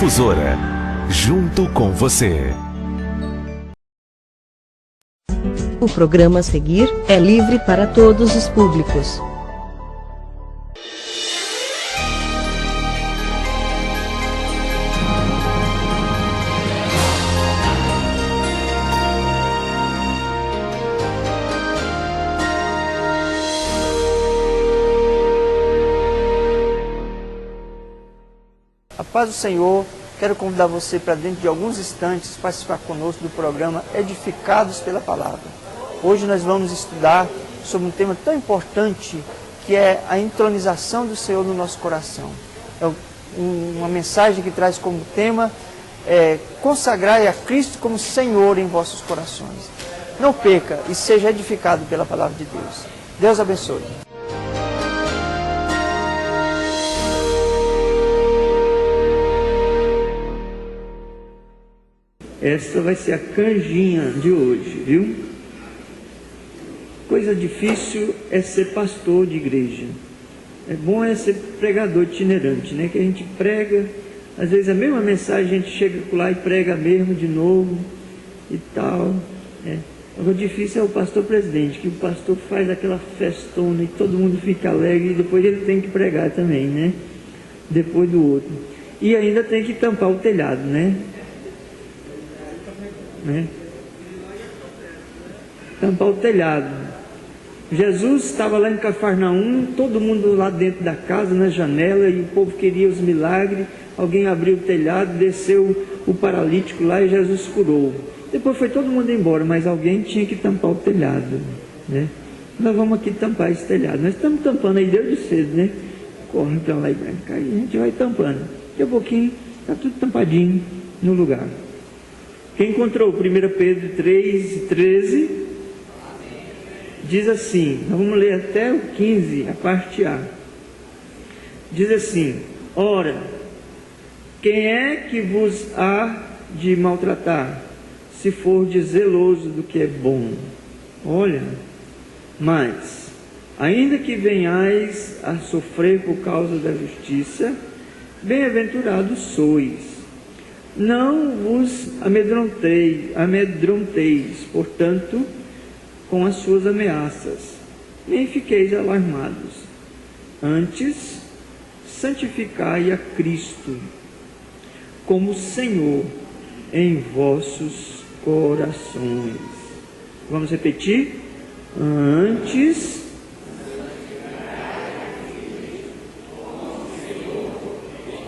Difusora, junto com você. O programa a seguir é livre para todos os públicos. A paz do Senhor, quero convidar você para dentro de alguns instantes participar conosco do programa Edificados pela Palavra. Hoje nós vamos estudar sobre um tema tão importante que é a entronização do Senhor no nosso coração. É uma mensagem que traz como tema consagrai a Cristo como Senhor em vossos corações. Não perca e seja edificado pela Palavra de Deus. Deus abençoe. Esta vai ser a canjinha de hoje, viu? Coisa difícil é ser pastor de igreja. É bom ser pregador itinerante, né? Que a gente prega, às vezes a mesma mensagem a gente chega lá e prega mesmo de novo e tal. O difícil é o pastor presidente, que o pastor faz aquela festona e todo mundo fica alegre e depois ele tem que pregar também, né? Depois do outro. E ainda tem que tampar o telhado, né? Tampar o telhado. Jesus estava lá em Cafarnaum, todo mundo lá dentro da casa, na janela, e o povo queria os milagres. Alguém abriu o telhado, desceu o paralítico lá e Jesus curou. Depois foi todo mundo embora, mas alguém tinha que tampar o telhado, né? Nós vamos aqui tampar esse telhado. Nós estamos tampando aí desde cedo, né? Corre para lá e para cá, e a gente vai tampando. Daqui a pouquinho está tudo tampadinho no lugar. Quem encontrou 1 Pedro 3:13, diz assim, vamos ler até o 15, a parte A. Diz assim: ora, quem é que vos há de maltratar, se for de zeloso do que é bom? Olha, mas, ainda que venhais a sofrer por causa da justiça, bem-aventurados sois. Não vos amedronteis, portanto, com as suas ameaças, nem fiqueis alarmados. Antes, santificai a Cristo como Senhor em vossos corações. Vamos repetir? Antes,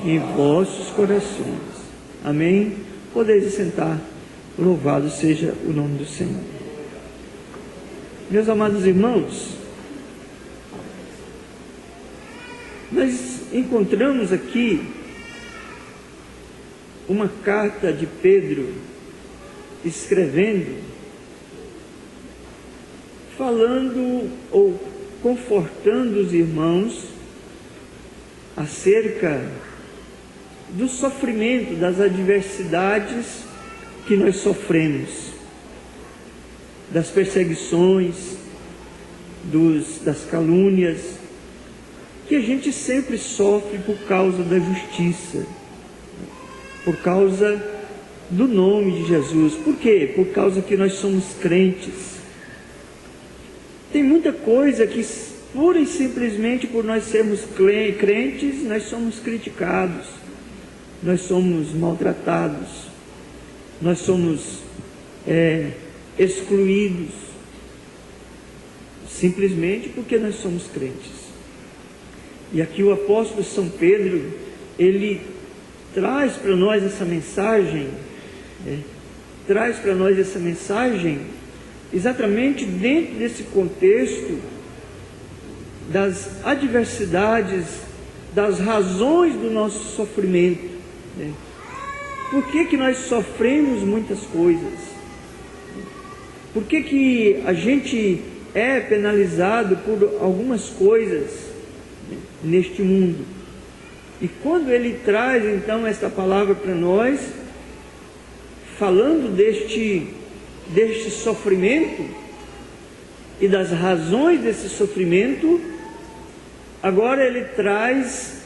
em vossos corações. Amém? Podeis sentar. Louvado seja o nome do Senhor. Meus amados irmãos, nós encontramos aqui uma carta de Pedro escrevendo, falando ou confortando os irmãos acerca do sofrimento, das adversidades que nós sofremos, das perseguições, das calúnias, que a gente sempre sofre por causa da justiça, por causa do nome de Jesus. Por quê? Por causa que nós somos crentes. Tem muita coisa que, pura e simplesmente por nós sermos crentes, nós somos criticados, nós somos maltratados, nós somos excluídos, simplesmente porque nós somos crentes. E aqui o apóstolo São Pedro, ele traz para nós essa mensagem, exatamente dentro desse contexto das adversidades, das razões do nosso sofrimento. Por que nós sofremos muitas coisas? Por que a gente é penalizado por algumas coisas neste mundo? E quando ele traz então esta palavra para nós, falando deste sofrimento e das razões desse sofrimento, agora ele traz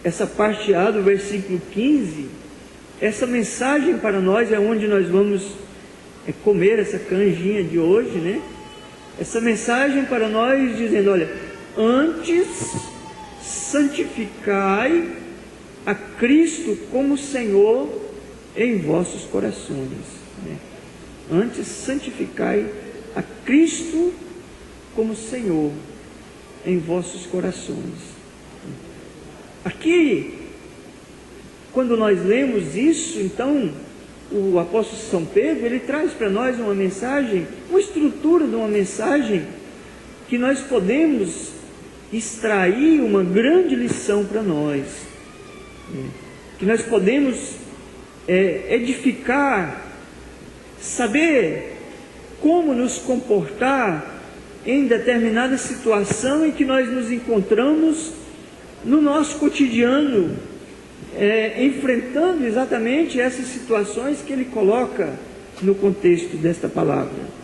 essa parte A do versículo 15, essa mensagem para nós é onde nós vamos comer essa canjinha de hoje, né? Essa mensagem para nós dizendo, olha, antes santificai a Cristo como Senhor em vossos corações, né? Antes santificai a Cristo como Senhor em vossos corações. Aqui, quando nós lemos isso, então, o apóstolo São Pedro, ele traz para nós uma mensagem, uma estrutura de uma mensagem, que nós podemos extrair uma grande lição para nós, que nós podemos edificar, saber como nos comportar em determinada situação em que nós nos encontramos no nosso cotidiano, enfrentando exatamente essas situações que ele coloca no contexto desta palavra.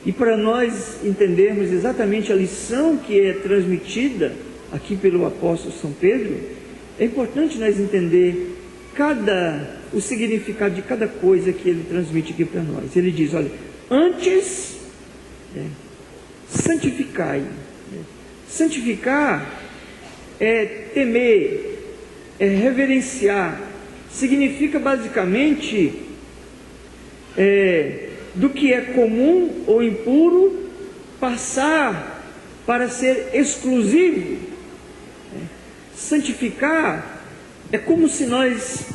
E para nós entendermos exatamente a lição que é transmitida aqui pelo apóstolo São Pedro, é importante nós entender o significado de cada coisa que ele transmite aqui para nós. Ele diz, olha, antes santificai. Santificar é temer, é reverenciar, significa basicamente do que é comum ou impuro passar para ser exclusivo. Santificar é como se nós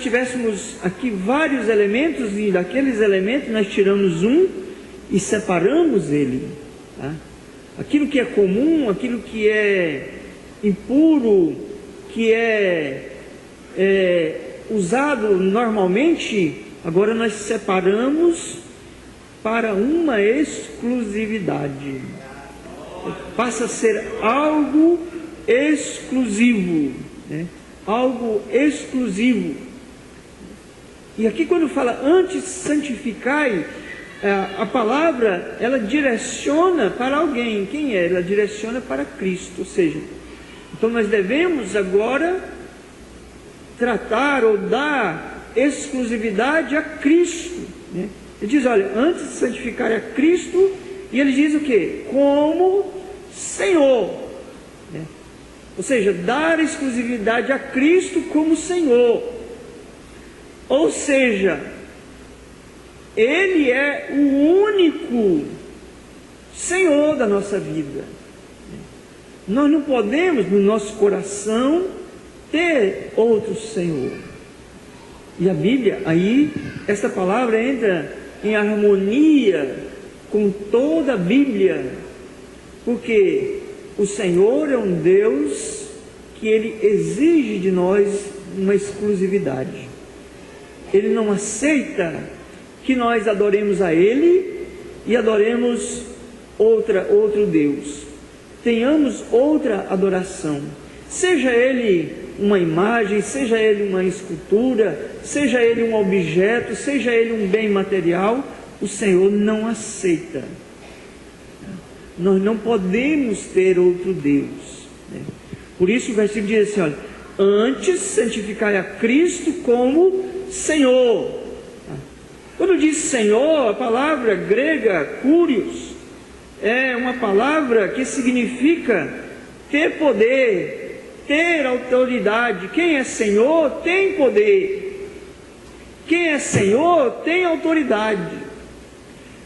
tivéssemos aqui vários elementos, e daqueles elementos nós tiramos um e separamos ele, tá? Aquilo que é comum, aquilo que é impuro, que é usado normalmente, agora nós separamos para uma exclusividade. Passa a ser algo exclusivo, né? Algo exclusivo. E aqui quando fala antes santificai, a palavra, ela direciona para alguém. Quem é? Ela direciona para Cristo, ou seja, então nós devemos agora tratar ou dar exclusividade a Cristo, né? Ele diz, olha, antes de santificar a Cristo, e ele diz o quê? Como Senhor, né? Ou seja, dar exclusividade a Cristo como Senhor. Ou seja, Ele é o único Senhor da nossa vida. Nós não podemos, no nosso coração, ter outro Senhor. E a Bíblia, aí, esta palavra entra em harmonia com toda a Bíblia, porque o Senhor é um Deus que Ele exige de nós uma exclusividade. Ele não aceita que nós adoremos a Ele e adoremos outro Deus. Tenhamos outra adoração, seja Ele uma imagem, seja Ele uma escultura, seja Ele um objeto, seja Ele um bem material, o Senhor não aceita. Nós não podemos ter outro Deus, né? Por isso o versículo diz assim, olha, antes santificai a Cristo como Senhor. Quando diz Senhor, a palavra grega, kurios, é uma palavra que significa ter poder, ter autoridade. Quem é Senhor tem poder. Quem é Senhor tem autoridade.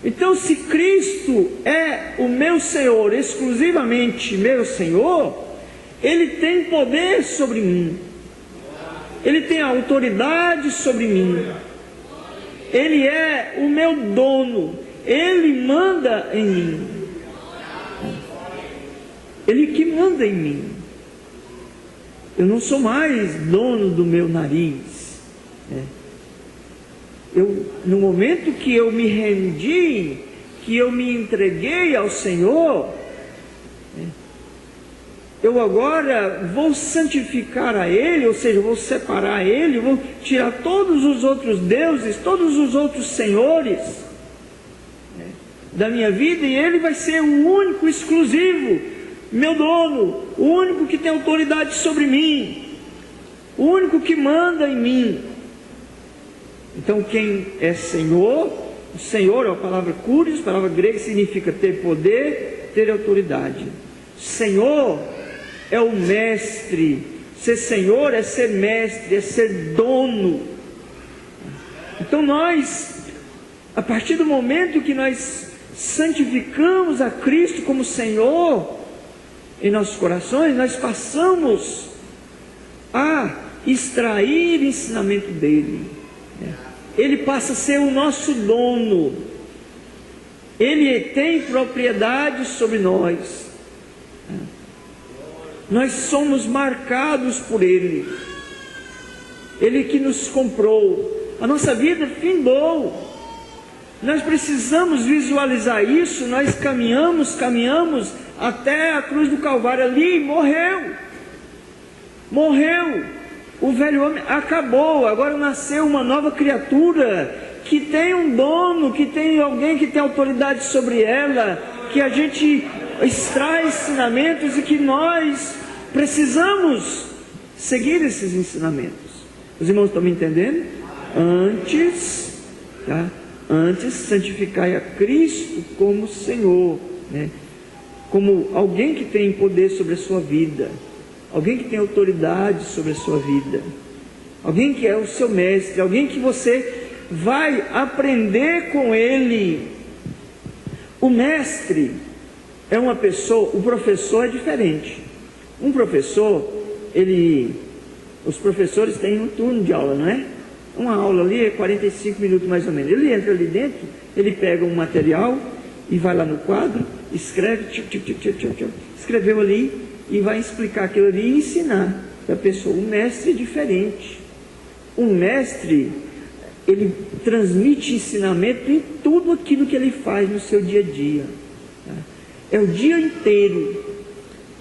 Então, se Cristo é o meu Senhor, exclusivamente meu Senhor, Ele tem poder sobre mim. Ele tem autoridade sobre mim. Ele é o meu dono. Ele manda em mim. Ele que manda em mim. Eu não sou mais dono do meu nariz, né? No momento que eu me rendi, que eu me entreguei ao Senhor, né, eu agora vou santificar a Ele, ou seja, vou separar Ele, vou tirar todos os outros deuses, todos os outros senhores, né, da minha vida, e Ele vai ser o único, exclusivo, meu dono, o único que tem autoridade sobre mim. o único que manda em mim. Então quem é Senhor, o Senhor é a palavra Kyrios, a palavra grega significa ter poder, ter autoridade. Senhor é o mestre. Ser Senhor é ser mestre, é ser dono. Então nós, a partir do momento que nós santificamos a Cristo como Senhor em nossos corações, nós passamos a extrair ensinamento dele. Ele passa a ser o nosso dono. Ele tem propriedade sobre nós. Nós somos marcados por ele. Ele que nos comprou. A nossa vida findou. Nós precisamos visualizar isso. Nós caminhamos até a cruz do Calvário ali, morreu, o velho homem acabou, agora nasceu uma nova criatura, que tem um dono, que tem alguém que tem autoridade sobre ela, que a gente extrai ensinamentos e que nós precisamos seguir esses ensinamentos. Os irmãos estão me entendendo? Antes santificai a Cristo como Senhor, como alguém que tem poder sobre a sua vida, alguém que tem autoridade sobre a sua vida, alguém que é o seu mestre, alguém que você vai aprender com ele. O mestre é uma pessoa, o professor é diferente. Um professor, os professores têm um turno de aula, não é? Uma aula ali é 45 minutos mais ou menos. Ele entra ali dentro, ele pega um material e vai lá no quadro, escreve, escreveu ali e vai explicar aquilo ali e ensinar para a pessoa. O mestre é diferente. O mestre, ele transmite ensinamento em tudo aquilo que ele faz no seu dia a dia. É o dia inteiro.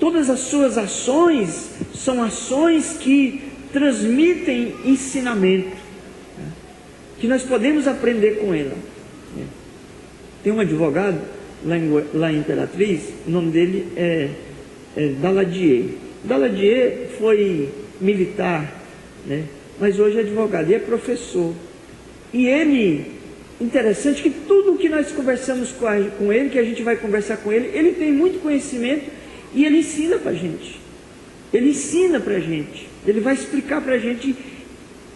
Todas as suas ações são ações que transmitem ensinamento, que nós podemos aprender com ela. Tem um advogado lá em Imperatriz, o nome dele é Daladier. Daladier foi militar, mas hoje é advogado e é professor. E ele, interessante que tudo que nós conversamos com ele, que a gente vai conversar com ele, ele tem muito conhecimento e ele ensina para a gente. Ele ensina para a gente, ele vai explicar para a gente.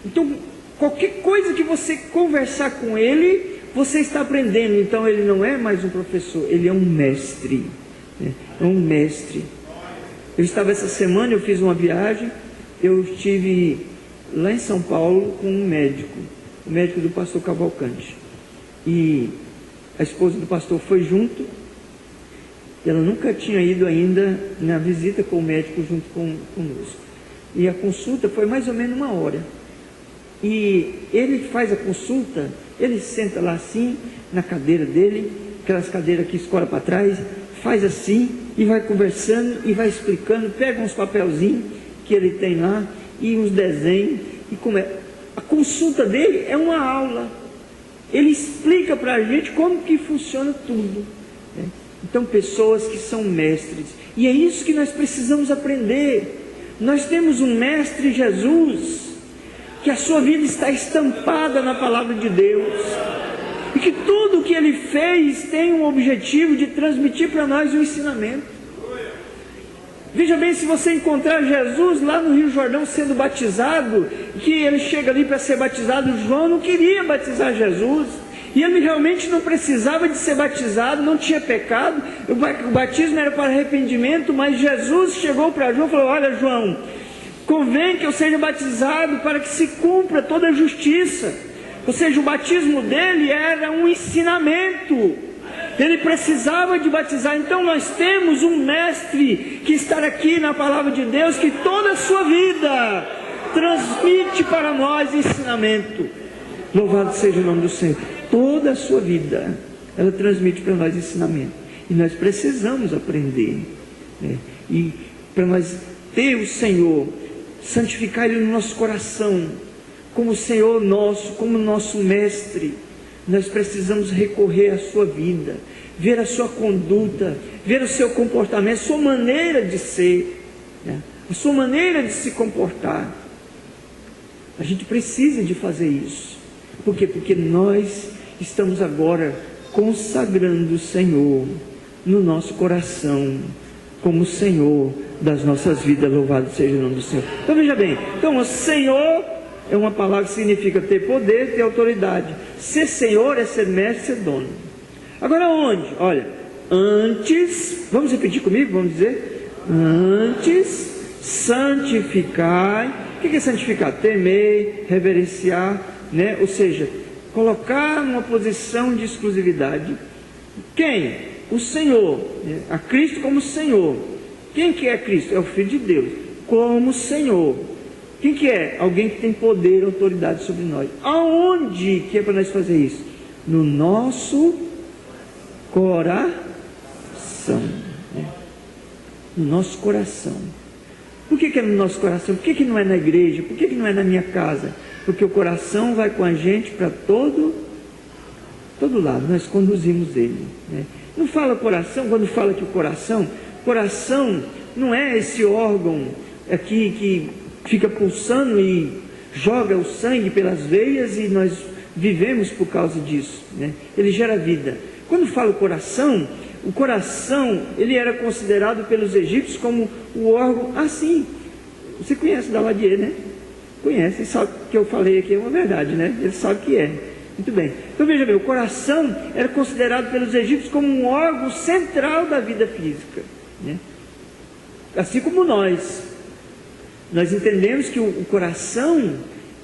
Então, qualquer coisa que você conversar com ele, você está aprendendo. Então ele não é mais um professor, ele é um mestre, é um mestre. Eu estava essa semana, eu fiz uma viagem, eu estive lá em São Paulo com um médico, o médico do pastor Cavalcante, e a esposa do pastor foi junto. Ela nunca tinha ido ainda na visita com o médico junto conosco, e a consulta foi mais ou menos 1 hora. E ele faz a consulta, ele senta lá assim, na cadeira dele, aquelas cadeiras que escoram para trás, faz assim, e vai conversando, e vai explicando, pega uns papelzinhos que ele tem lá, e uns desenhos, e a consulta dele é uma aula, ele explica para a gente como que funciona tudo. Então, pessoas que são mestres, e é isso que nós precisamos aprender. Nós temos um mestre, Jesus, que a sua vida está estampada na palavra de Deus, e que tudo o que ele fez tem um objetivo de transmitir para nós um ensinamento. Veja bem, se você encontrar Jesus lá no Rio Jordão sendo batizado, que ele chega ali para ser batizado, João não queria batizar Jesus, e ele realmente não precisava de ser batizado, não tinha pecado, o batismo era para arrependimento, mas Jesus chegou para João e falou: olha, João, convém que eu seja batizado para que se cumpra toda a justiça. Ou seja, o batismo dele era um ensinamento, ele precisava de batizar. Então nós temos um mestre que está aqui na palavra de Deus, que toda a sua vida transmite para nós ensinamento. Louvado seja o nome do Senhor. Toda a sua vida ela transmite para nós ensinamento, e nós precisamos aprender, e para nós ter o Senhor, santificar Ele no nosso coração, como o Senhor nosso, como nosso mestre, nós precisamos recorrer à sua vida, ver a sua conduta, ver o seu comportamento, a sua maneira de ser, a sua maneira de se comportar. A gente precisa de fazer isso. Por quê? Porque nós estamos agora consagrando o Senhor no nosso coração como o Senhor das nossas vidas. Louvado seja o nome do Senhor. Então veja bem, então o Senhor é uma palavra que significa ter poder, ter autoridade. Ser Senhor é ser mestre, ser dono. Agora onde? Olha, antes, vamos repetir comigo, vamos dizer, antes santificai. O que é santificar? Temer, reverenciar, né? Ou seja, colocar numa posição de exclusividade. Quem? O Senhor, né? A Cristo como Senhor. Quem que é Cristo? É o Filho de Deus, como Senhor. Quem que é? Alguém que tem poder e autoridade sobre nós. Aonde que é para nós fazer isso? No nosso coração, né? No nosso coração. Por que é no nosso coração? Por que não é na igreja? Por que não é na minha casa? Porque o coração vai com a gente para todo lado, nós conduzimos ele, né? Não fala coração, quando fala que o coração não é esse órgão aqui que fica pulsando e joga o sangue pelas veias e nós vivemos por causa disso, né? Ele gera vida. Quando fala o coração, ele era considerado pelos egípcios como o órgão assim. Você conhece Daladier, né? Conhece, sabe que eu falei aqui é uma verdade, né? Ele sabe que é. Muito bem. Então veja bem, o coração era considerado pelos egípcios como um órgão central da vida física, né? Assim como nós entendemos que o coração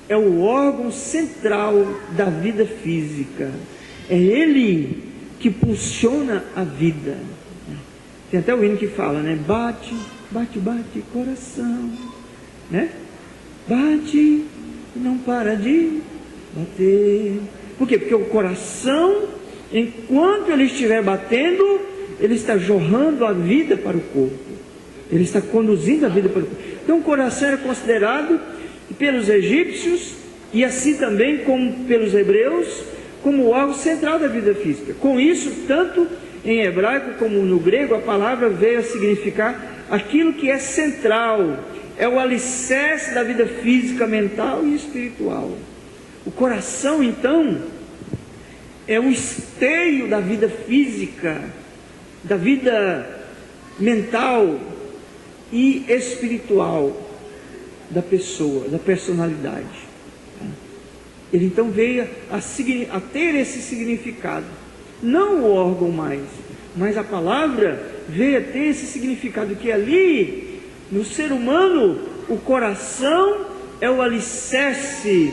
é o órgão central da vida física. É ele que pulsiona a vida. Tem até o hino que fala, né? Bate, bate, bate, coração, né? Bate, não para de bater. Por quê? Porque o coração, enquanto ele estiver batendo, ele está jorrando a vida para o corpo. Ele está conduzindo a vida para o corpo. Então o coração era considerado pelos egípcios, e assim também como pelos hebreus, como o órgão central da vida física. Com isso, tanto em hebraico como no grego, a palavra veio a significar aquilo que é central, é o alicerce da vida física, mental e espiritual. O coração, então, é o esteio da vida física, da vida mental e espiritual da pessoa, da personalidade. Ele então veio a ter esse significado, não o órgão mais, mas a palavra veio a ter esse significado, que ali, no ser humano, o coração é o alicerce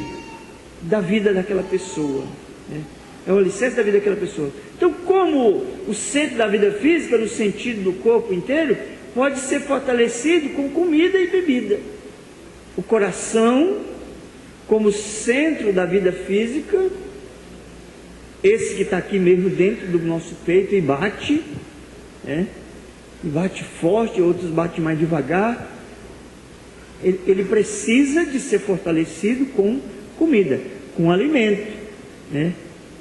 da vida daquela pessoa, né? É o alicerce da vida daquela pessoa. Então, como o centro da vida física, no sentido do corpo inteiro, pode ser fortalecido com comida e bebida. O coração, como centro da vida física, esse que está aqui mesmo dentro do nosso peito e bate, né? E bate forte, outros batem mais devagar. Ele precisa de ser fortalecido com comida, com alimento, né?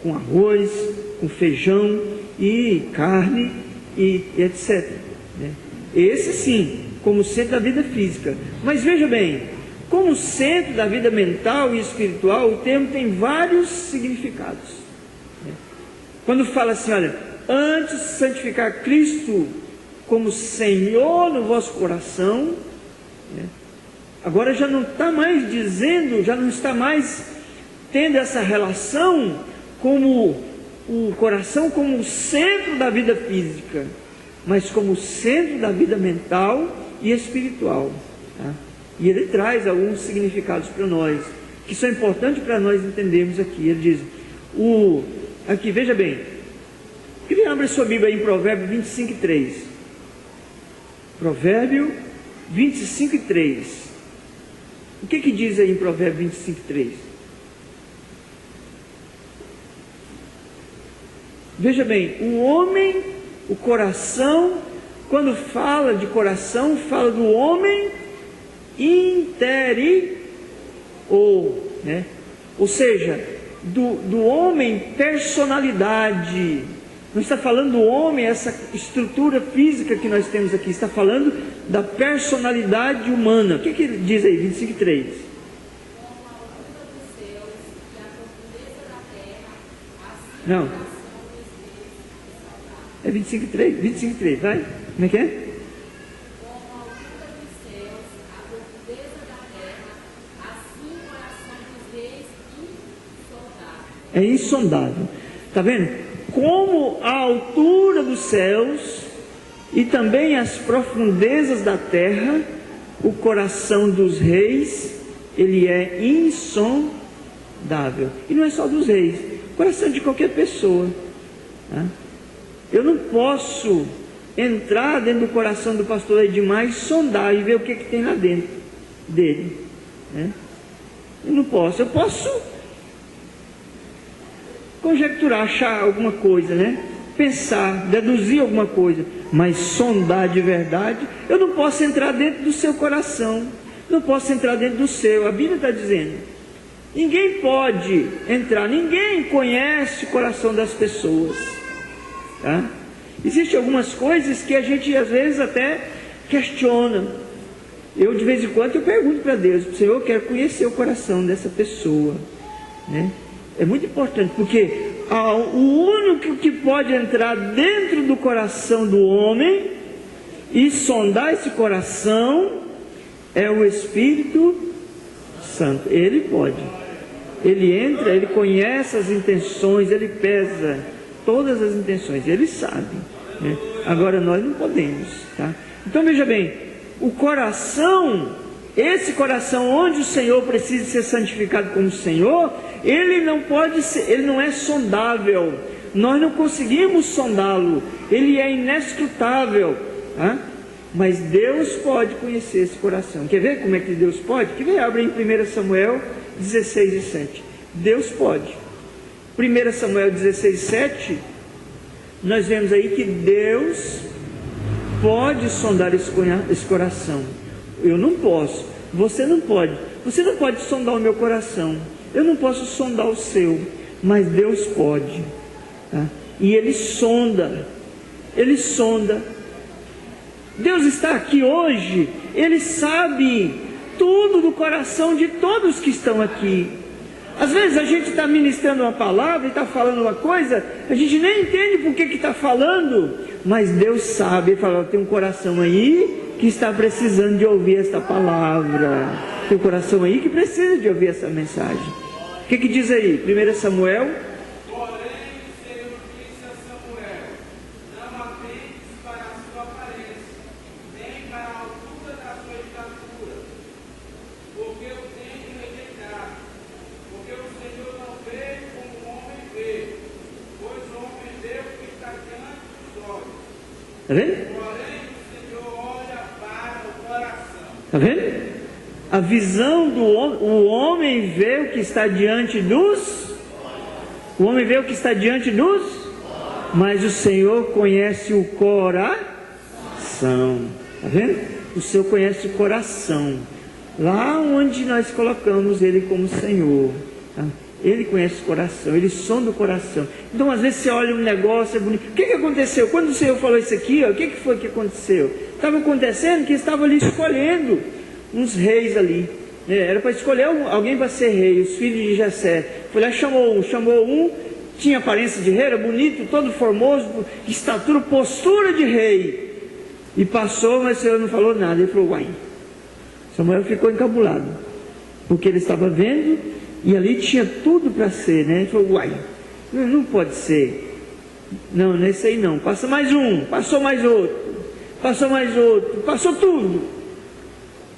Com arroz, com feijão e carne e etc, né? Esse sim, como centro da vida física. Mas veja bem, como centro da vida mental e espiritual, o termo tem vários significados, né? Quando fala assim, olha, antes de santificar Cristo como Senhor no vosso coração, né? Agora já não está mais dizendo, já não está mais tendo essa relação como o coração como o centro da vida física, mas como o centro da vida mental e espiritual, tá? E ele traz alguns significados para nós, que são importantes para nós entendermos aqui. Ele diz, aqui, veja bem, queria abrir sua Bíblia aí em Provérbio 25:3. Provérbio 25:3. O que diz aí em Provérbio 25:3? Veja bem, o homem, o coração, quando fala de coração, fala do homem interior, né? Ou seja, do homem personalidade. Não está falando do homem, essa estrutura física que nós temos aqui, está falando da personalidade humana. O que ele diz aí, 25:3? Não. É 25:3, 25:3, vai. Como é que é? É insondável. Está vendo? Como a altura dos céus e também as profundezas da terra, o coração dos reis, ele é insondável. E não é só dos reis, o coração de qualquer pessoa. Tá? Eu não posso entrar dentro do coração do pastor Edmar e sondar e ver o que tem lá dentro dele. Né? Eu não posso. Eu posso conjecturar, achar alguma coisa, né? Pensar, deduzir alguma coisa, mas sondar de verdade, eu não posso entrar dentro do seu coração, não posso entrar dentro do seu. A Bíblia está dizendo, ninguém pode entrar, ninguém conhece o coração das pessoas, tá? Existem algumas coisas que a gente às vezes até questiona. Eu de vez em quando eu pergunto para Deus, Senhor, eu quero conhecer o coração dessa pessoa, né? É muito importante, porque o único que pode entrar dentro do coração do homem e sondar esse coração é o Espírito Santo. Ele pode. Ele entra, ele conhece as intenções, ele pesa todas as intenções, ele sabe, né? Agora nós não podemos, tá? Então veja bem, o coração, esse coração onde o Senhor precisa ser santificado como Senhor, ele não pode ser, ele não é sondável, nós não conseguimos sondá-lo, ele é inescrutável, tá? Mas Deus pode conhecer esse coração. Quer ver como é que Deus pode? Quer ver? Abre em 1 Samuel 16:7. Deus pode. 1 Samuel 16:7, nós vemos aí que Deus pode sondar esse coração. Eu não posso, você não pode sondar o meu coração, eu não posso sondar o seu, mas Deus pode, tá? E Ele sonda, Deus está aqui hoje, Ele sabe tudo do coração de todos que estão aqui. Às vezes a gente está ministrando uma palavra e está falando uma coisa, a gente nem entende por que está falando, mas Deus sabe. Ele fala, tem um coração aí que está precisando de ouvir esta palavra, tem um coração aí que precisa de ouvir essa mensagem. O que diz aí? 1 Samuel. Porém, o Senhor disse a Samuel, não atentes para a sua aparência, nem para a altura da sua estatura, porque eu tenho rejeitado, porque o Senhor não vê como o homem vê, pois o homem vê o que está diante dos olhos. Está vendo? Porém, o Senhor olha para o coração. Está vendo? A visão do homem, o homem vê o que está diante dos... O homem vê o que está diante dos... Mas o Senhor conhece o coração. Está vendo? O Senhor conhece o coração. Lá onde nós colocamos Ele como Senhor, tá? Ele conhece o coração, Ele sonda o coração. Então às vezes você olha um negócio, é bonito. O que aconteceu? Quando o Senhor falou isso aqui, ó, o que foi que aconteceu? Estava acontecendo que estava ali escolhendo uns reis ali, né? Era para escolher alguém para ser rei, os filhos de Jessé. Foi lá, chamou um, tinha aparência de rei, era bonito, todo formoso, estatura, postura de rei. E passou, mas o Senhor não falou nada. Ele falou, uai. Samuel ficou encabulado, porque ele estava vendo, e ali tinha tudo para ser, né? Ele falou, uai, não pode ser. Não, nesse aí não. Passa mais um, passou mais outro, passou tudo.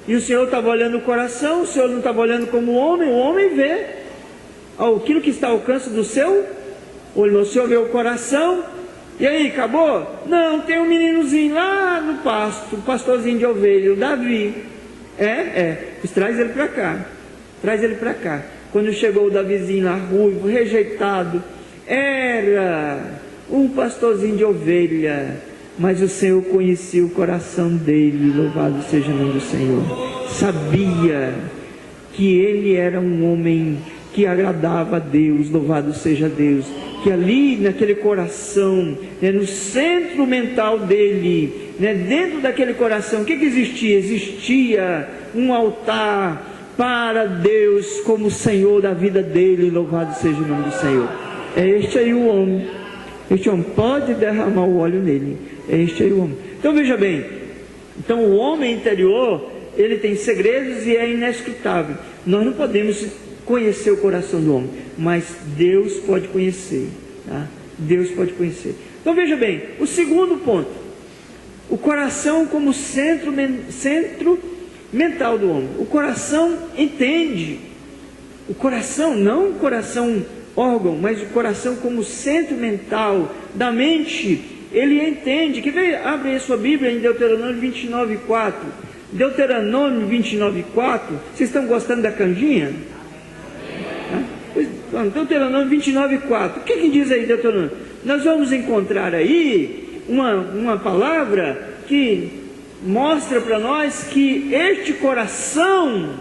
E o Senhor estava olhando o coração, o Senhor não estava olhando como o homem vê aquilo que está ao alcance do seu olho. O Senhor vê o coração, e aí, acabou? Não, tem um meninozinho lá no pasto, um pastorzinho de ovelha, o Davi. Pois traz ele para cá. Quando chegou o Davizinho lá, ruivo, rejeitado, era um pastorzinho de ovelha, mas o Senhor conhecia o coração dele, louvado seja o nome do Senhor. Sabia que ele era um homem que agradava a Deus, louvado seja Deus. Que ali naquele coração, né, no centro mental dele, né, dentro daquele coração, o que existia? Existia um altar para Deus como Senhor da vida dele, louvado seja o nome do Senhor. É este aí o homem. Este homem pode derramar o óleo nele. É este aí o homem. Então veja bem. Então o homem interior, ele tem segredos e é inescrutável. Nós não podemos conhecer o coração do homem, mas Deus pode conhecer. Tá? Deus pode conhecer. Então veja bem, o segundo ponto. O coração como centro mental do homem. O coração entende. O coração, não o coração órgão, mas o coração como centro mental da mente, ele entende. Quer ver? Abre aí a sua Bíblia em Deuteronômio 29:4. Deuteronômio 29:4. Vocês estão gostando da canjinha? Deuteronômio 29:4. O que diz aí Deuteronômio? Nós vamos encontrar aí uma palavra que mostra para nós que este coração,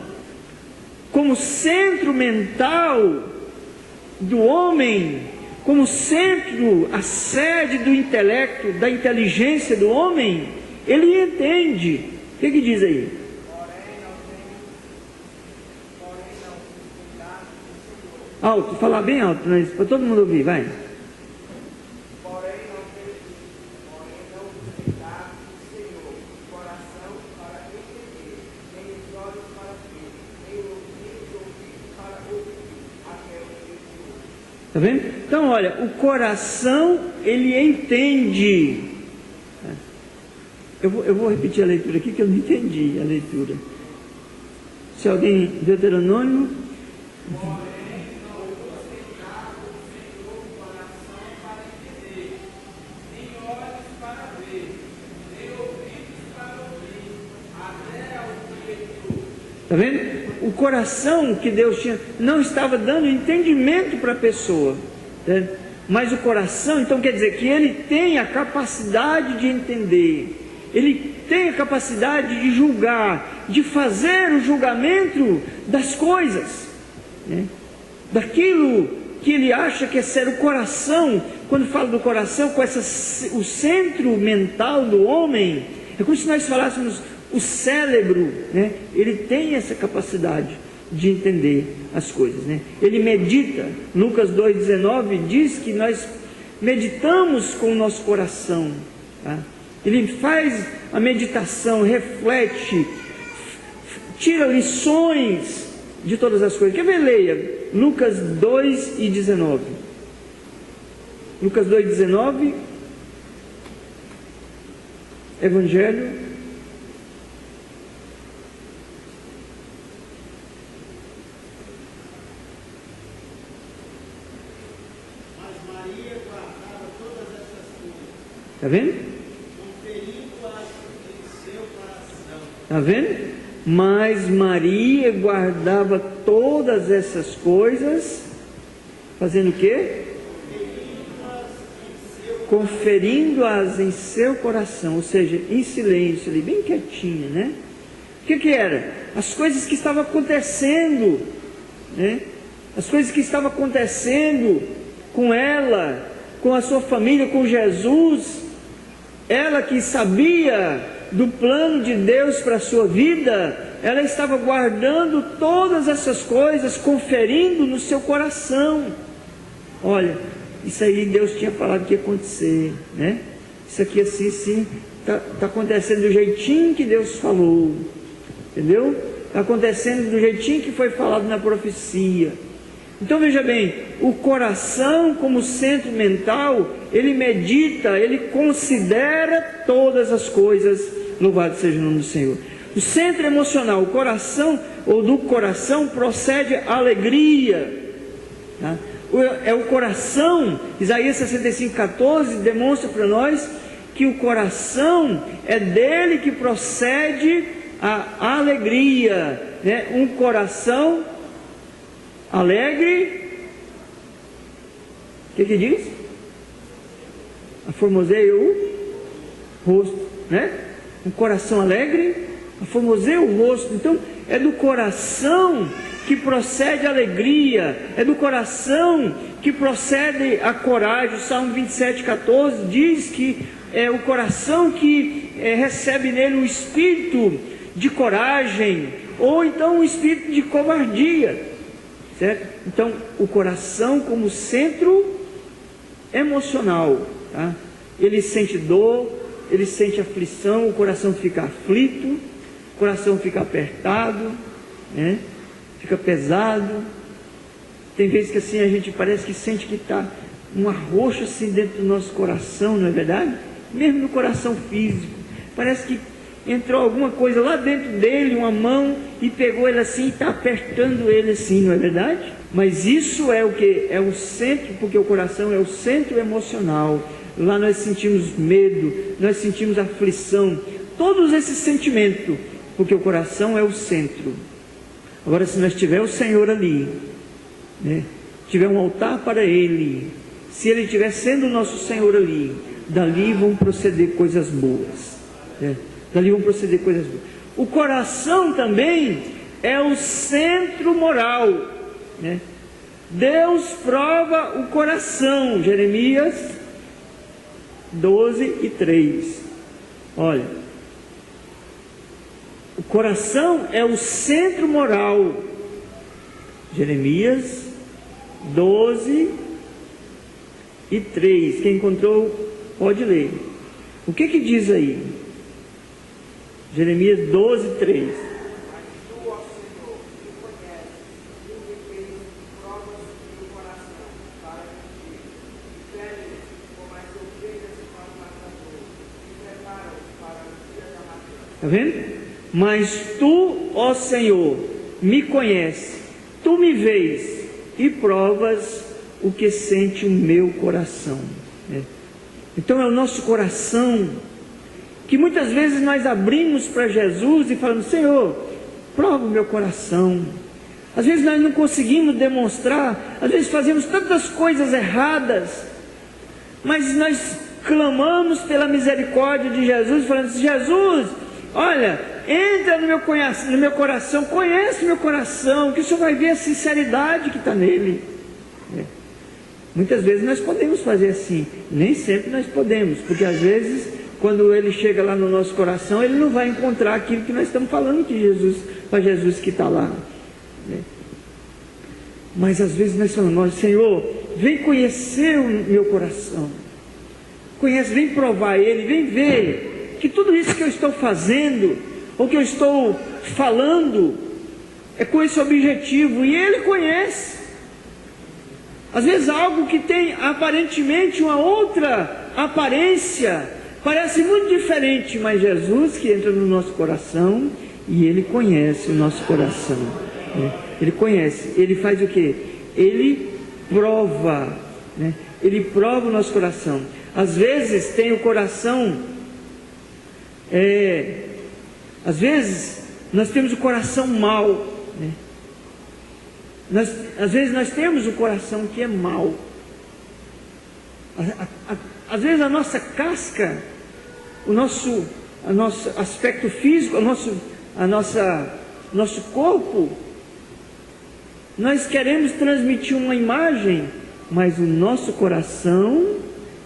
como centro mental do homem, como centro, a sede do intelecto, da inteligência do homem, ele entende. O que diz aí? Alto, falar bem alto, para todo mundo ouvir, vai. Está vendo? Então, olha, o coração, ele entende. Eu vou repetir a leitura aqui, que eu não entendi a leitura. Se alguém, Deuteronômio. Está vendo? O coração que Deus tinha não estava dando entendimento para a pessoa, né? Mas o coração, então quer dizer que ele tem a capacidade de entender, ele tem a capacidade de julgar, de fazer o julgamento das coisas, né? Daquilo que ele acha que é ser o coração. Quando fala do coração, com o centro mental do homem, é como se nós falássemos o cérebro, né? Ele tem essa capacidade de entender as coisas, né? Ele medita. Lucas 2,19 diz que nós meditamos com o nosso coração, tá? Ele faz a meditação, reflete, tira lições de todas as coisas. Quer ver? Leia Lucas 2,19. Lucas 2,19, Evangelho. Está vendo? Está vendo? Mas Maria guardava todas essas coisas, fazendo o quê? Conferindo-as em seu coração, ou seja, em silêncio, ali, bem quietinha, né? O que era? As coisas que estavam acontecendo, né? As coisas que estavam acontecendo com ela, com a sua família, com Jesus. Ela que sabia do plano de Deus para a sua vida, ela estava guardando todas essas coisas, conferindo no seu coração. Olha, isso aí Deus tinha falado que ia acontecer, né? Isso aqui assim, está acontecendo do jeitinho que Deus falou, entendeu? Está acontecendo do jeitinho que foi falado na profecia. Então veja bem, o coração como centro mental, ele medita, ele considera todas as coisas, louvado seja o nome do Senhor. O centro emocional, o coração, ou do coração procede a alegria, tá? É o coração, Isaías 65:14 demonstra para nós que o coração é dele que procede a alegria, né? Um coração alegre, o que diz? Aformoseia o rosto, né? Um coração alegre, aformoseia o rosto. Então, é do coração que procede a alegria, é do coração que procede a coragem. O Salmo 27:14 diz que é o coração que recebe nele um espírito de coragem, ou então um espírito de covardia. Certo? Então, o coração como centro emocional, tá? Ele sente dor, ele sente aflição, o coração fica aflito, o coração fica apertado, né? Fica pesado. Tem vezes que assim a gente parece que sente que está um arroxo assim dentro do nosso coração, não é verdade? Mesmo no coração físico, parece que entrou alguma coisa lá dentro dele, uma mão, e pegou ele assim e está apertando ele assim, não é verdade? Mas isso é o que? É o centro, porque o coração é o centro emocional. Lá nós sentimos medo, nós sentimos aflição, todos esses sentimentos, porque o coração é o centro. Agora, se nós tiver o Senhor ali, né, tiver um altar para Ele, se Ele estiver sendo o nosso Senhor ali, dali vão proceder coisas boas, né? Dali vão proceder coisas boas. O coração também é o centro moral, né? Deus prova o coração, Jeremias 12:3. Olha, o coração é o centro moral. Jeremias 12:3. Quem encontrou pode ler. O que diz aí? Jeremias 12:3. Está vendo? Mas tu, ó Senhor, me conheces, tu me vês e provas o que sente o meu coração. Então é o nosso coração que muitas vezes nós abrimos para Jesus e falamos: Senhor, prova o meu coração. Às vezes nós não conseguimos demonstrar, às vezes fazemos tantas coisas erradas, mas nós clamamos pela misericórdia de Jesus, falando: Jesus, olha, entra no meu coração, conhece meu coração, que o Senhor vai ver a sinceridade que está nele. Muitas vezes nós podemos fazer assim, nem sempre nós podemos, porque às vezes, quando Ele chega lá no nosso coração, Ele não vai encontrar aquilo que nós estamos falando de Jesus, para Jesus que está lá. Mas às vezes nós falamos: Senhor, vem conhecer o meu coração, vem provar Ele, vem ver que tudo isso que eu estou fazendo, ou que eu estou falando, é com esse objetivo, e Ele conhece. Às vezes algo que tem aparentemente uma outra aparência, parece muito diferente, mas Jesus que entra no nosso coração, e Ele conhece o nosso coração, né? Ele conhece, Ele faz o quê? Ele prova, né? Ele prova o nosso coração. Às vezes tem o coração, às vezes nós temos o coração mau, né? Às vezes nós temos o coração que é mau. Às vezes a nossa casca, o nosso aspecto físico, nosso corpo, nós queremos transmitir uma imagem, mas o nosso coração,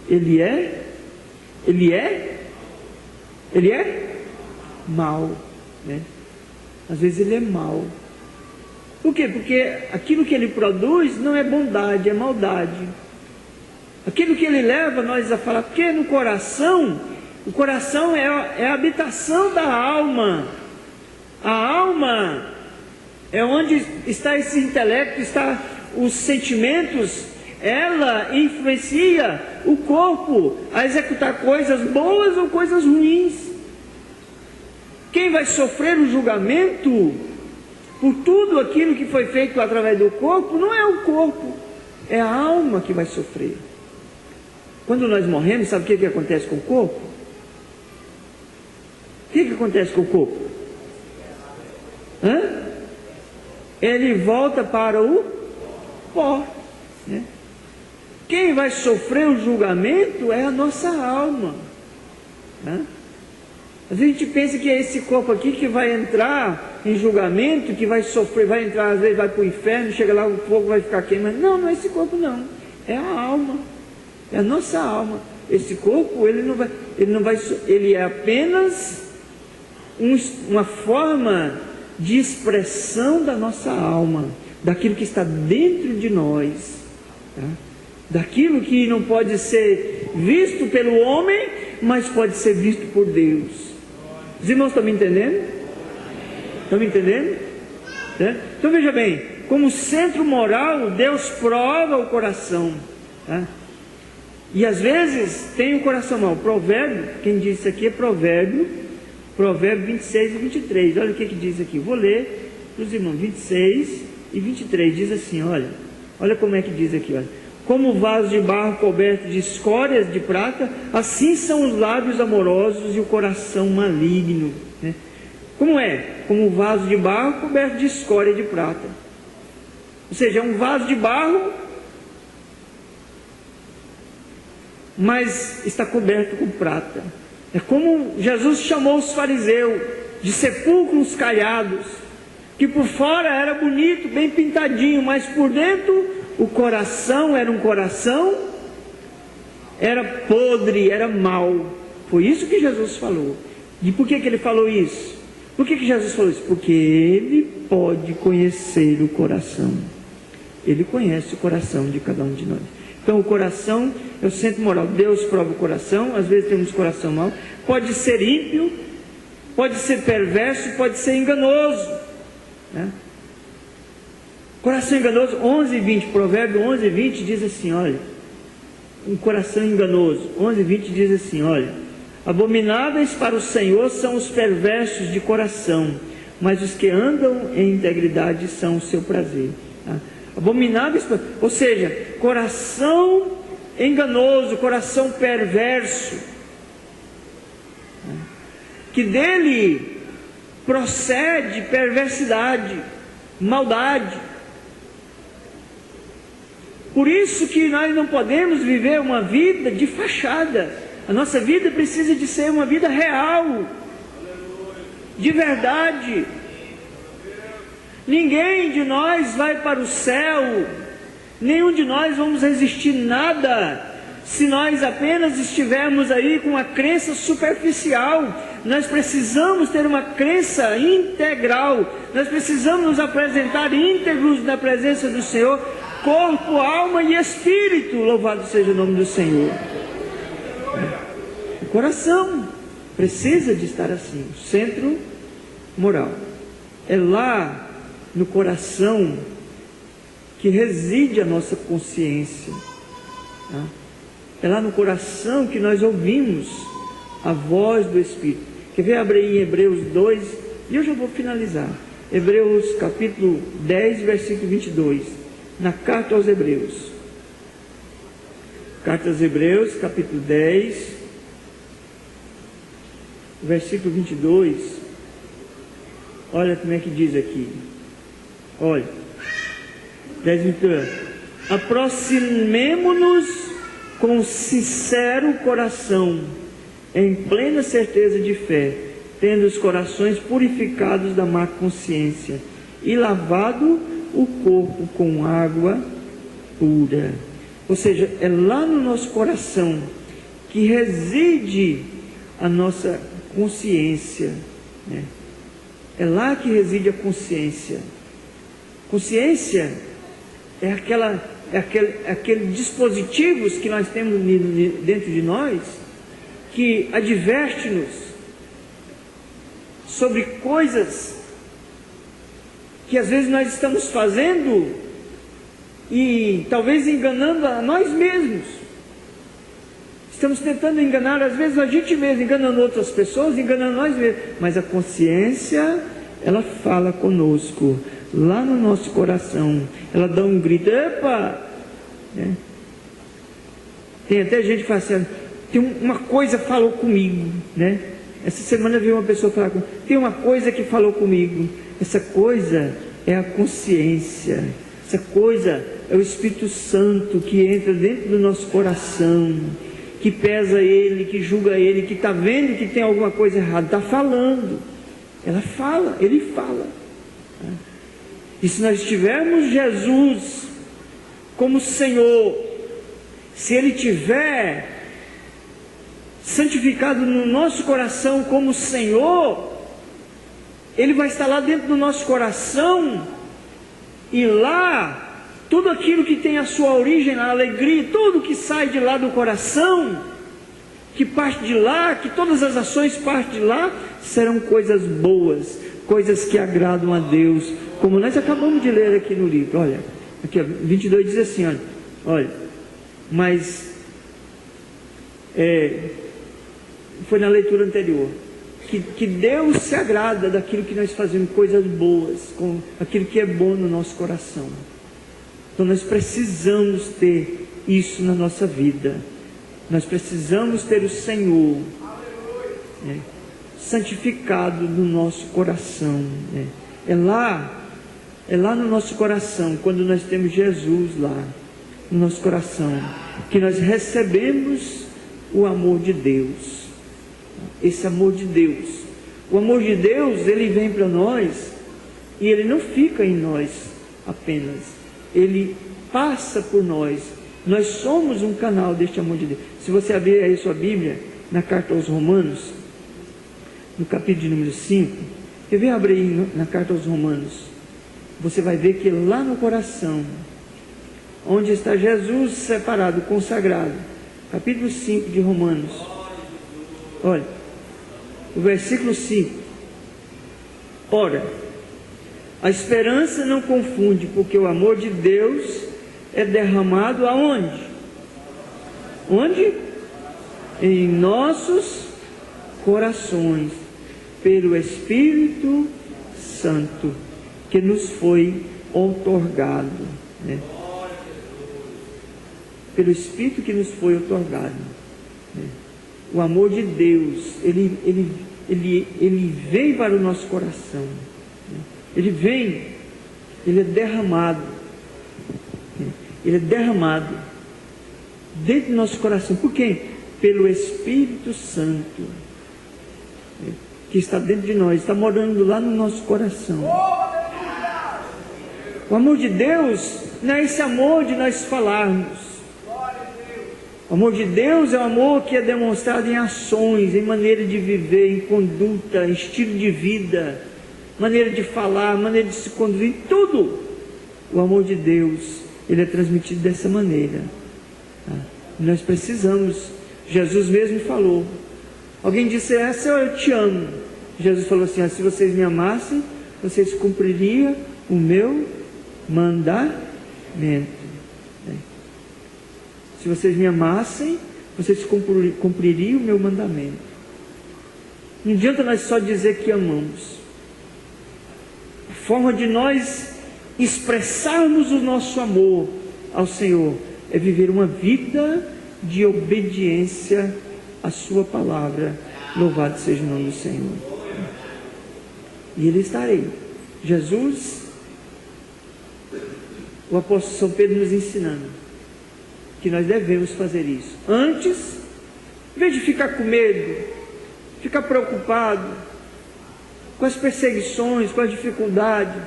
ele é mau, né? Às vezes ele é mau. Por quê? Porque aquilo que ele produz não é bondade, é maldade. Aquilo que ele leva nós a falar, porque no coração, o coração é a habitação da alma. A alma é onde está esse intelecto, está os sentimentos. Ela influencia o corpo a executar coisas boas ou coisas ruins. Quem vai sofrer o julgamento por tudo aquilo que foi feito através do corpo, não é o corpo, é a alma que vai sofrer. Quando nós morremos, sabe o que acontece com o corpo? O que acontece com o corpo? Ele volta para o pó, né? Quem vai sofrer o julgamento é a nossa alma, né? Às vezes a gente pensa que é esse corpo aqui que vai entrar em julgamento, que vai sofrer, vai entrar, às vezes vai para o inferno, chega lá, o fogo vai ficar queimando. Não, não é esse corpo não, é a alma, é a nossa alma. Esse corpo, ele é apenas uma forma de expressão da nossa alma, daquilo que está dentro de nós, tá? daquilo que não pode ser visto pelo homem, mas pode ser visto por Deus. Os irmãos estão me entendendo? Estão me entendendo? Então veja bem, como centro moral, Deus prova o coração, tá? E às vezes tem o coração mau. Provérbio, quem diz isso aqui é Provérbio 26 e 23. Olha o que diz aqui. Vou ler para os irmãos. 26 e 23 diz assim, olha como é que diz aqui, olha. Como o vaso de barro coberto de escórias de prata, assim são os lábios amorosos e o coração maligno, né? Como é? Como o vaso de barro coberto de escória de prata. Ou seja, é um vaso de barro, mas está coberto com prata. É como Jesus chamou os fariseus de sepulcros caiados, que por fora era bonito, bem pintadinho, mas por dentro o coração era podre, era mau. Foi isso que Jesus falou. E por que ele falou isso? Por que Jesus falou isso? Porque Ele pode conhecer o coração. Ele conhece o coração de cada um de nós. Então o coração é o centro moral. Deus prova o coração. Às vezes temos coração mau. Pode ser ímpio, pode ser perverso, pode ser enganoso, né? Coração enganoso, 11:20, Provérbio 11:20 diz assim, olha, um coração enganoso, 11:20 diz assim, olha, abomináveis para o Senhor são os perversos de coração, mas os que andam em integridade são o seu prazer, tá? Abomináveis, ou seja, coração enganoso, coração perverso, que dele procede perversidade, maldade. Por isso que nós não podemos viver uma vida de fachada. A nossa vida precisa de ser uma vida real, de verdade. Ninguém de nós vai para o céu, nenhum de nós vamos resistir nada, se nós apenas estivermos aí com uma crença superficial. Nós precisamos ter uma crença integral, nós precisamos nos apresentar íntegros na presença do Senhor, corpo, alma e espírito, louvado seja o nome do Senhor. O coração precisa de estar assim, o centro moral. É lá no coração que reside a nossa consciência, tá? É lá no coração que nós ouvimos a voz do Espírito. Quer ver? Abre aí em Hebreus 2, e eu já vou finalizar. Hebreus capítulo 10, versículo 22, na carta aos Hebreus. Carta aos Hebreus, capítulo 10, versículo 22. Olha como é que diz aqui. Olha, 10, 22. Aproximemo-nos com sincero coração, em plena certeza de fé, tendo os corações purificados da má consciência e lavado o corpo com água pura. Ou seja, é lá no nosso coração que reside a nossa consciência, né? É lá que reside a consciência. Consciência é aquele dispositivos que nós temos dentro de nós, que adverte-nos sobre coisas que às vezes nós estamos fazendo e talvez enganando a nós mesmos. Estamos tentando enganar às vezes a gente mesmo, enganando outras pessoas, enganando nós mesmos. Mas a consciência, ela fala conosco, lá no nosso coração. Ela dá um grito, epa! Né? Tem até gente que fala assim, tem uma coisa falou comigo, né? Essa semana eu vi uma pessoa falar comigo, tem uma coisa que falou comigo. Essa coisa é a consciência. Essa coisa é o Espírito Santo que entra dentro do nosso coração, que pesa ele, que julga ele, que está vendo que tem alguma coisa errada, está falando. Ela fala, ele fala. E se nós tivermos Jesus como Senhor, se Ele tiver santificado no nosso coração como Senhor, Ele vai estar lá dentro do nosso coração, e lá tudo aquilo que tem a sua origem na alegria, tudo que sai de lá do coração, que parte de lá, que todas as ações partem de lá, serão coisas boas, coisas que agradam a Deus, como nós acabamos de ler aqui no livro. Olha, aqui 22 diz assim, olha, mas foi na leitura anterior, que Deus se agrada daquilo que nós fazemos, coisas boas, com aquilo que é bom no nosso coração. Então nós precisamos ter isso na nossa vida. Nós precisamos ter o Senhor santificado no nosso coração. É lá no nosso coração, quando nós temos Jesus lá no nosso coração, que nós recebemos o amor de Deus. Esse amor de Deus. O amor de Deus, ele vem para nós e ele não fica em nós apenas. Ele passa por nós. Nós somos um canal deste amor de Deus. Se você abrir aí sua Bíblia, na carta aos Romanos, no capítulo de número 5, quer ver? Abre aí na carta aos Romanos. Você vai ver que lá no coração, onde está Jesus separado, consagrado, capítulo 5 de Romanos, olha, o versículo 5. Ora, a esperança não confunde, porque o amor de Deus é derramado aonde? Onde? Em nossos corações, pelo Espírito Santo, que nos foi outorgado, pelo Espírito que nos foi outorgado. O amor de Deus, ele vem para o nosso coração. Ele vem, ele é derramado. Ele é derramado dentro do nosso coração. Por quê? Pelo Espírito Santo, que está dentro de nós, está morando lá no nosso coração. O amor de Deus não é esse amor de nós falarmos. O amor de Deus é o amor que é demonstrado em ações, em maneira de viver, em conduta, em estilo de vida, maneira de falar, maneira de se conduzir, tudo. O amor de Deus, ele é transmitido dessa maneira. Nós precisamos. Jesus mesmo falou. Alguém disse, eu te amo. Jesus falou assim, se vocês me amassem, vocês cumpririam o meu mandamento. Se vocês me amassem, vocês cumpririam o meu mandamento. Não adianta nós só dizer que amamos. A forma de nós expressarmos o nosso amor ao Senhor é viver uma vida de obediência à sua palavra. Louvado seja o nome do Senhor. E ele está aí. Jesus, o apóstolo São Pedro nos ensinando que nós devemos fazer isso. Antes, em vez de ficar com medo, ficar preocupado com as perseguições, com as dificuldades,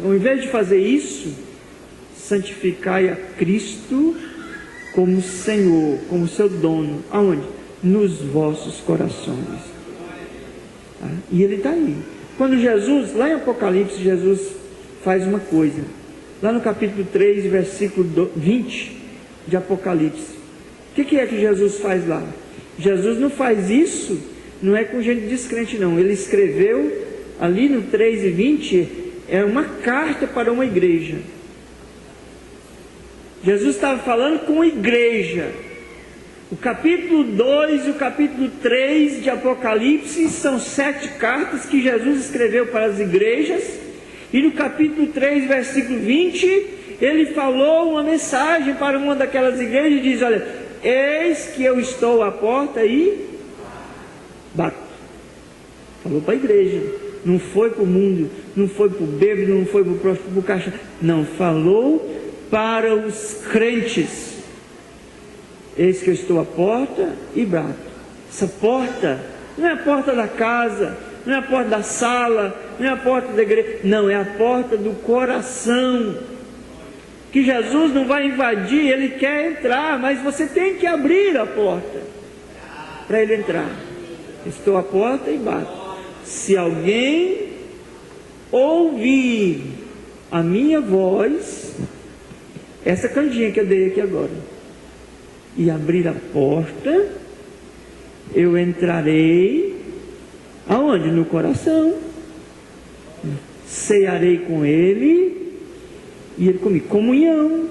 ao invés de fazer isso, santificai a Cristo como Senhor, como seu dono. Aonde? Nos vossos corações. E ele está aí. Quando Jesus, lá em Apocalipse, Jesus faz uma coisa. Lá no capítulo 3, versículo 20 de Apocalipse. O que é que Jesus faz lá? Jesus não faz isso, não é com gente descrente não. Ele escreveu ali no 3 e 20, é uma carta para uma igreja. Jesus estava falando com a igreja. O capítulo 2 e o capítulo 3 de Apocalipse são 7 cartas que Jesus escreveu para as igrejas. E no capítulo 3, versículo 20, ele falou uma mensagem para uma daquelas igrejas e diz, olha, eis que eu estou à porta e bato. Falou para a igreja. Não foi para o mundo, não foi para o bêbado, não foi para o próximo, para o caixa. Não, falou para os crentes. Eis que eu estou à porta e bato. Essa porta não é a porta da casa, não é a porta da sala, não é a porta da igreja, não, é a porta do coração, que Jesus não vai invadir, ele quer entrar, mas você tem que abrir a porta para ele entrar. Estou à porta e bato. Se alguém ouvir a minha voz, essa canjinha que eu dei aqui agora, e abrir a porta, eu entrarei, aonde? No coração, cearei com ele, e ele comigo, comunhão,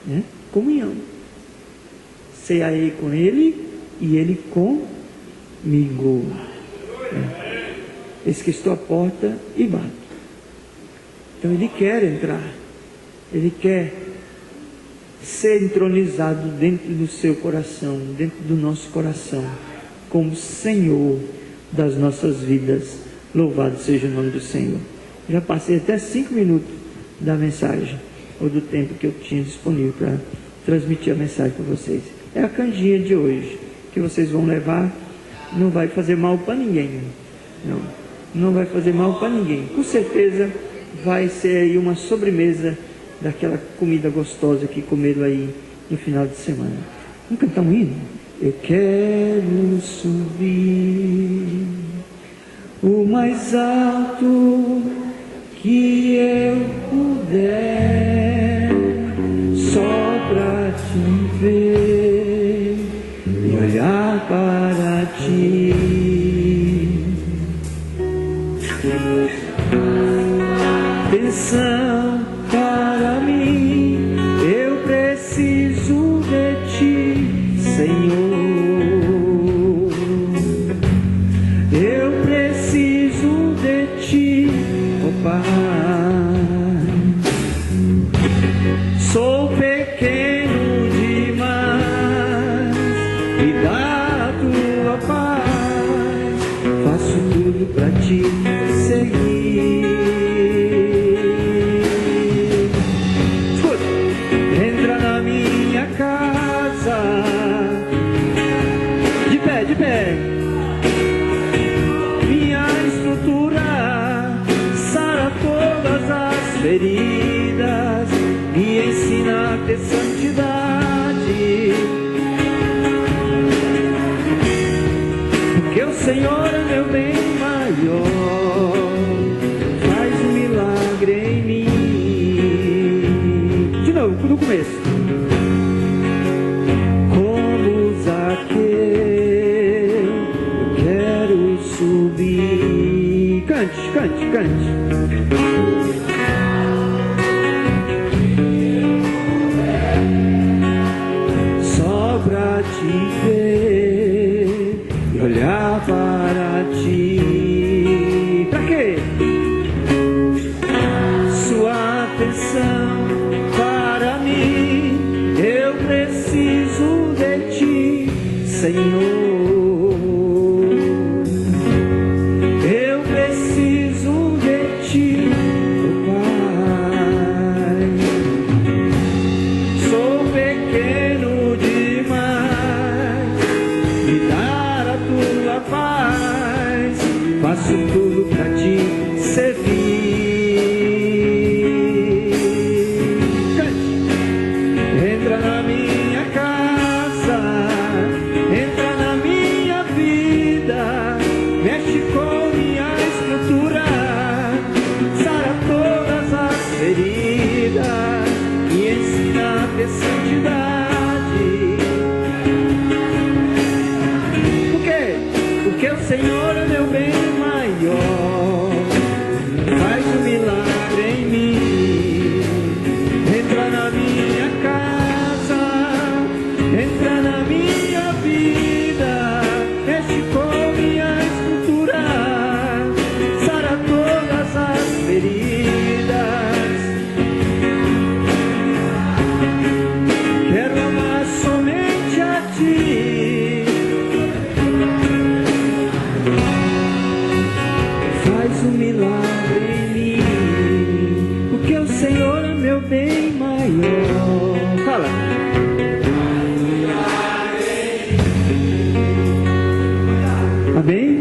né? Comunhão, cearei com ele, e ele comigo, eis que estou à porta e bato. Então ele quer entrar, ele quer ser entronizado dentro do seu coração, dentro do nosso coração, como Senhor das nossas vidas. Louvado seja o nome do Senhor. Já passei até 5 minutos da mensagem, ou do tempo que eu tinha disponível para transmitir a mensagem para vocês. É a canjinha de hoje, que vocês vão levar, não vai fazer mal para ninguém, não vai fazer mal para ninguém, com certeza vai ser aí uma sobremesa daquela comida gostosa que comeram aí no final de semana. Vamos cantar um hino? Eu quero subir o mais alto que eu puder, só pra te ver e olhar para ti. Atenção para mim, eu preciso de ti, Senhor. Eu preciso de ti, ó Pai. Sou pequeno demais e da tua paz faço tudo pra te seguir. De pé, minha estrutura sara todas as feridas, me ensina a ter santidade, porque o Senhor é meu bem maior, faz um milagre em mim. De novo, no começo. Subir, cante. Só pra te ver e olhar para ti. Pra quê? Sua atenção para mim, eu preciso de ti, Senhor. Faço tudo pra te servir. Entra na minha casa, entra na minha vida, mexe com minha estrutura, sara todas as feridas e ensina a ter santidade. Por quê? Porque o Senhor é meu bem maior, faz um milagre em mim. Entra na minha casa, entra na minha vida, mexe com minha estrutura, sara todas as feridas. Quero amar somente a ti, faz um milagre em mim, porque o Senhor é meu bem maior. Fala. Amém?